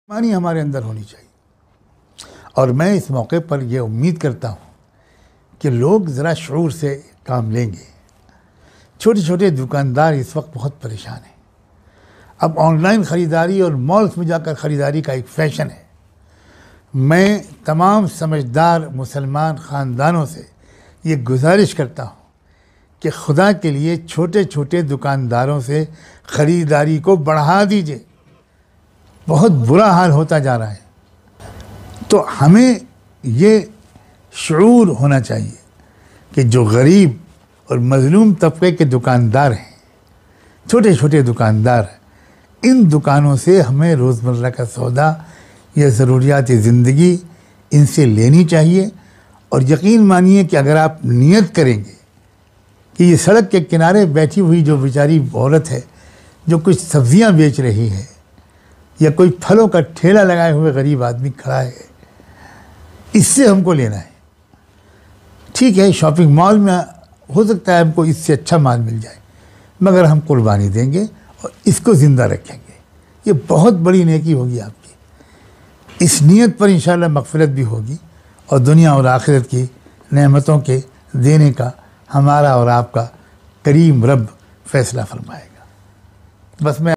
मानी हमारे अंदर होनी चाहिए। और मैं इस मौके पर यह उम्मीद करता हूँ कि लोग ज़रा शऊर से काम लेंगे। छोटे छोटे दुकानदार इस वक्त बहुत परेशान हैं। अब ऑनलाइन ख़रीदारी और मॉल्स में जाकर ख़रीदारी का एक फ़ैशन है। मैं तमाम समझदार मुसलमान ख़ानदानों से ये गुजारिश करता हूँ कि खुदा के लिए छोटे छोटे दुकानदारों से ख़रीदारी को बढ़ा दीजिए। बहुत बुरा हाल होता जा रहा है। तो हमें ये शऊर होना चाहिए कि जो गरीब और मज़लूम तबके के दुकानदार हैं, छोटे छोटे दुकानदार, इन दुकानों से हमें रोज़मर्रा का सौदा या ज़रूरियात ज़िंदगी इनसे लेनी चाहिए। और यकीन मानिए कि अगर आप नियत करेंगे कि ये सड़क के किनारे बैठी हुई जो बेचारी औरत है जो कुछ सब्ज़ियाँ बेच रही है या कोई फलों का ठेला लगाए हुए गरीब आदमी खड़ा है, इससे हमको लेना है। ठीक है, शॉपिंग मॉल में हो सकता है हमको इससे अच्छा माल मिल जाए, मगर हम कुर्बानी देंगे और इसको ज़िंदा रखेंगे। ये बहुत बड़ी नेकी होगी आपकी। इस नीयत पर इंशाअल्लाह मग़फ़िरत भी होगी और दुनिया और आखिरत की नेमतों के देने का हमारा और आपका करीम रब फैसला फरमाएगा। बस मैं